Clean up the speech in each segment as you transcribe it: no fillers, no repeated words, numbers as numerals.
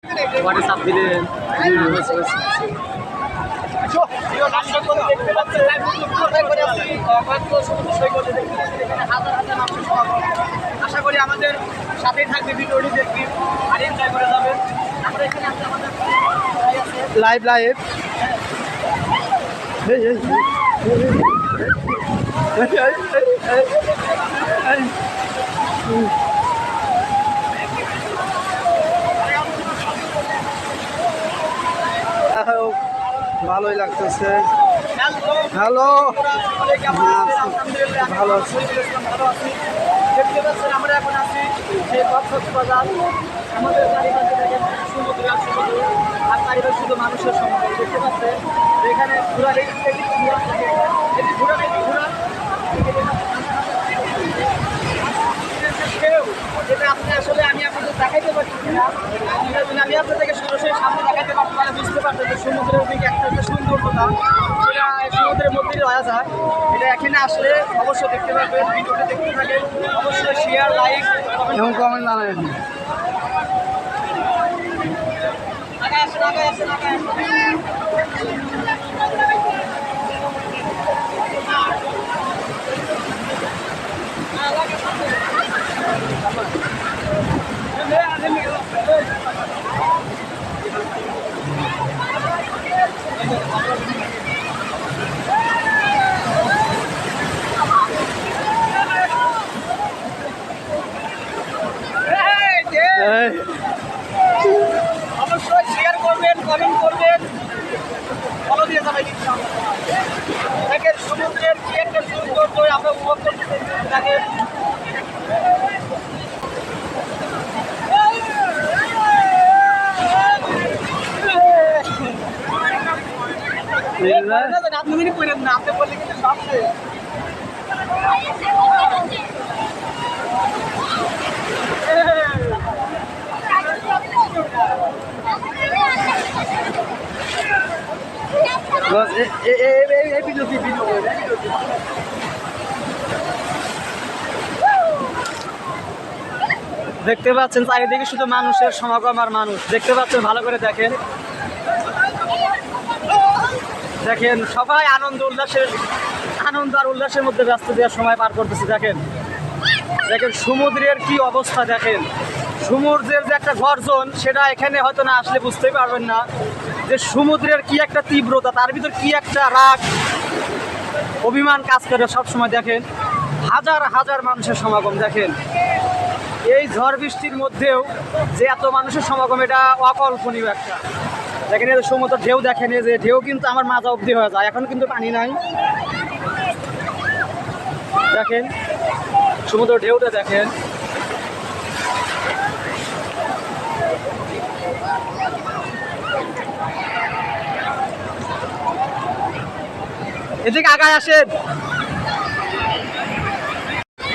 WhatsApp দিলে আশা করি আমাদের সাথেই থাকবে, ভিডিওটি দেখবি আর এনজয় করে যাবেন। আমরা এখানে আছে আমাদের লাইভ লাইভ ভালোই লাগতেছে। হ্যালো, ভালো আছি। দেখতে পাচ্ছেন আমরা এখন আছি সেই কক্সবাজার। আমাদের চারিপাশে দেখেন সমুদ্র আর সমুদ্র, আর চারিপাশে শুধু মানুষের সমাগম দেখতে পাচ্ছেন। এখানে ঘোরা যেটা আপনি আসলে আমি আপনাদের দেখাইতে পারছি না, আমি আপনাদেরকে সরাসরি সামনে দেখাইতে পারছি, তাহলে বুঝতে পারছেন যে সমুদ্রের দিকে একটা সৌন্দর্যতা সেটা সমুদ্রের মধ্যেই রয়া যায়। এটা এখানে আসলে অবশ্যই দেখতে পারবেন, ভিডিওটা দেখতে থাকেন, অবশ্যই শেয়ার লাইক এবং কমেন্ট জানাবেন। আগে আসেন। অবশ্যই শেয়ার করবেন, কমেন্ট করবেন, ফলো দিয়ে যাবেন ইনশাআল্লাহ। দেখেন সমুদ্রের কি একটা সৌন্দর্য আমরা উপভোগ করতেছি। দেখেন আপনি করেন না, আপনি বললে কিন্তু সব দেখতে পাচ্ছেন চারিদিকে শুধু মানুষের সমাগম আর মানুষ। দেখতে পাচ্ছেন, ভালো করে দেখেন সবাই আনন্দ আর উল্লাসের মধ্যে ব্যস্ত দেওয়ার সময় পার করতেছে। দেখেন সমুদ্রের কি অবস্থা। দেখেন সমুদ্রের যে একটা গর্জন, সেটা এখানে হয়তো না আসলে বুঝতেই পারবেন না যে সমুদ্রের কি একটা তীব্রতা, তার ভিতর কি একটা রাগ অভিমান কাজ করে সব সময়। দেখেন হাজার হাজার মানুষের সমাগম। দেখেন এই ঝড় বৃষ্টির মধ্যেও যে এত মানুষের সমাগম, এটা অকল্পনীয় একটা। দেখেন এই সমুদ্র ঢেউ, দেখেন এই যে ঢেউ কিন্তু আমার মাজা অবধি হয়ে যায়, এখন কিন্তু পানি নাই। দেখেন সমুদ্র ঢেউটা দেখেন। এদিকে আগায় আসেন।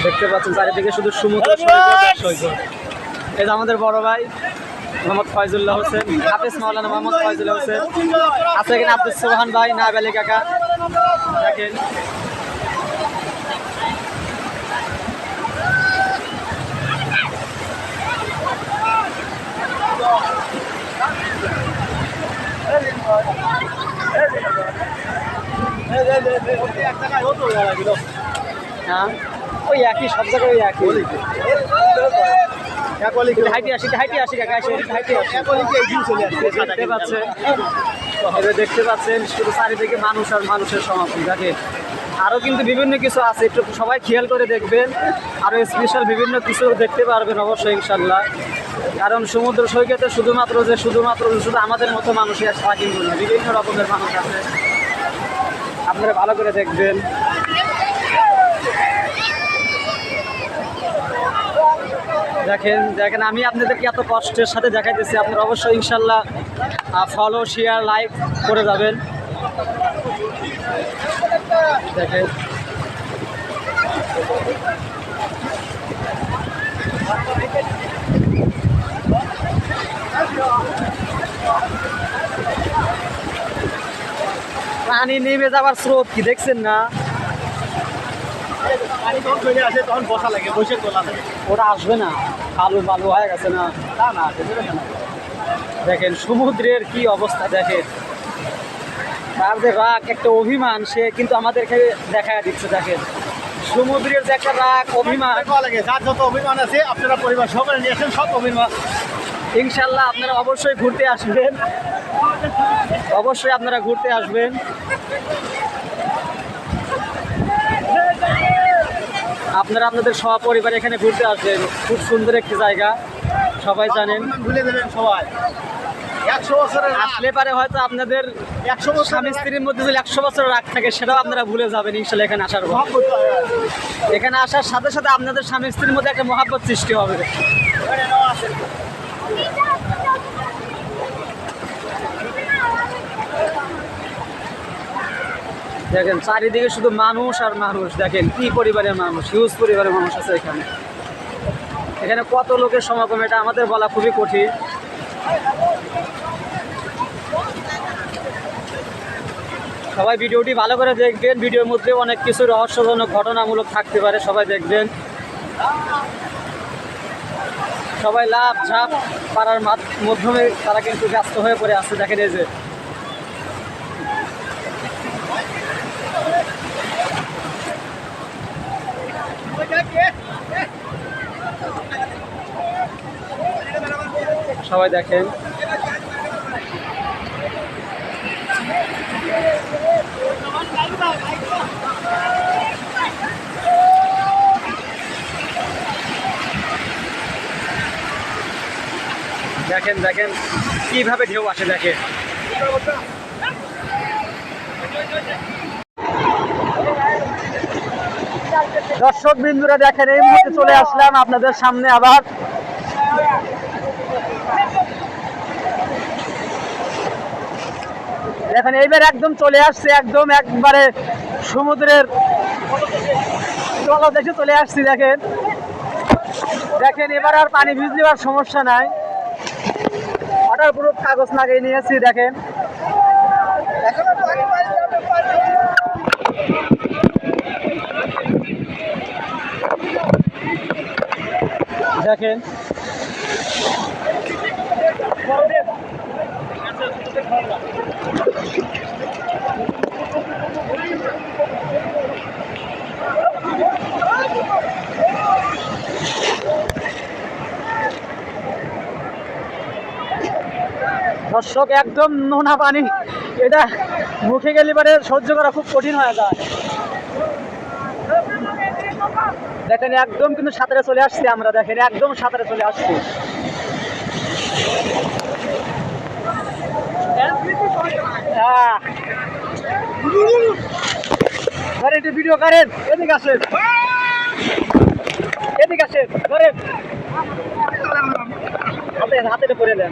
দেখতে পাচ্ছেন চারিদিকে শুধু সমুদ্র সৈকত। এই যে আমাদের বড় ভাই মোহাম্মদ ফয়জুল্লাহ হোসেন, হাফেজ মাওলানা মোহাম্মদ ফয়জুল্লাহ হোসেন আছে এখানে, আব্দুল সোহান ভাই, নায়েব আলী কাকা। দেখেন হ্যাঁ, ওই একই সব জায়গায় ওই একই। দেখতে পাচ্ছেন শুধু চারিদিকে মানুষ আর মানুষের সমাগম। দেখেন আরও কিন্তু বিভিন্ন কিছু আছে, একটু সবাই খেয়াল করে দেখবেন, আরও স্পেশাল বিভিন্ন কিছু দেখতে পারবেন অবশ্যই ইনশাল্লাহ। কারণ সমুদ্র সৈকতে শুধুমাত্র শুধু আমাদের মতো মানুষই ছাড়া কিন্তু না, বিভিন্ন রকমের মানুষ আছে, আপনারা ভালো করে দেখবেন। দেখেন আমি আপনাদেরকে এত কষ্টের সাথে দেখাইতেছি, আপনারা অবশ্যই ইনশাল্লাহ ফলো শেয়ার লাইক করে যাবেন। দেখেন পানি নেমে যাবার স্রোত কি দেখছেন না? পানি যখন চলে আসে তখন বসা লাগে, বসে তোলা লাগে। ওটা আসবে না, কালো বালু হয়ে গেছে না। না দেখেন সমুদ্রের কি অবস্থা, দেখেন তার যে রাগ, একটা অভিমান, সে কিন্তু আমাদেরকে দেখা দিচ্ছে। দেখেন সমুদ্রের যে একটা রাগ, অভিমান, লাগে যার যত অভিমান আছে আপনারা পরিবার সবাই নিয়েছেন, সব অভিমান ইনশাল্লাহ আপনারা অবশ্যই ঘুরতে আসবেন, অবশ্যই আপনারা ঘুরতে আসবেন। আপনারা আপনাদের সপরিবার এখানে ঘুরতে আসবেন, খুব সুন্দর একটি জায়গা, সবাই জানেন। ভুলে দেবেন সবাই। 100 বছরের আসলে পারে হয়তো আপনাদের 100 বছর স্বামী স্ত্রীর মধ্যে যদি 100 বছর রাগ থাকে সেটাও আপনারা ভুলে যাবেন ইনশাল্লাহ এখানে আসার পর। এখানে আসার সাথে সাথে আপনাদের স্বামী স্ত্রীর মধ্যে একটা মহাব্বত সৃষ্টি হবে। দেখেন চারিদিকে শুধু মানুষ আর মানুষ, দেখেন কি পরিবারের মানুষ, হিউজ পরিবারের মানুষ আছে এখানে। এখানে কত লোকের সমাগম এটা আমাদের বলা খুবই কঠিন। সবাই ভিডিওটি ভালো করে দেখবেন, ভিডিওর মধ্যে অনেক কিছু রহস্যজনক ঘটনামূলক থাকতে পারে, সবাই দেখবেন। সবাই লাভ ঝাঁপ পাড়ার মাধ্যমে তারা কিন্তু ব্যস্ত হয়ে পড়ে আসছে। দেখেন এই যে সবাই দেখেন দেখেন দেখেন কিভাবে ঢেউ আসে, দেখেন দর্শক বিন্দুরা দেখেন এই মুহূর্তে চলে আসলাম আপনাদের সামনে আবার। দেখেন এইবার একদম চলে আসছে, একদম একবারে সমুদ্রের তলদেশে চলে আসছি। দেখেন দেখেন এবার আর পানি ভিজলেও সমস্যা নাই, ওটার পুরো কাগজ লাগিয়ে নিয়েছি। দেখেন দেখেন দর্শক একদম নোনা পানি, এটা মুখে গেলে পরে সহ্য করা খুব কঠিন হয়ে যায়। দেখেন একদম কিন্তু সাঁতারে চলে আসছি আমরা, দেখেন একদম সাঁতারে চলে আসছি। হ্যাঁ একটু ভিডিও করেন, এদিকে আসেন, এদিকে আসেন, ধরেন হাতে পরে দেন,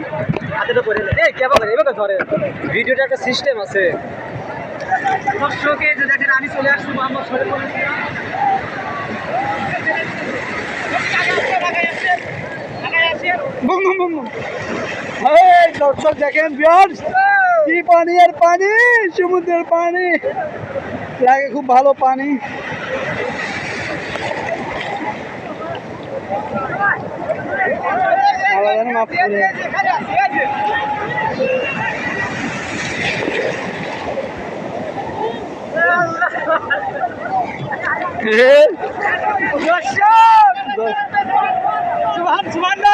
হাতে পরে দেন। এই কেমন এভাবে ধরেন, ভিডিওটা একটা সিস্টেম আছে। দর্শকে যে দেখেন আমি চলে আসবো আমার সরে পড়ে দর্শক দেখেন ভিউয়ার্স, কি পানি আর পানি, সমুদ্রের পানি লাগে, খুব ভালো পানি। সুবহান সুবহান।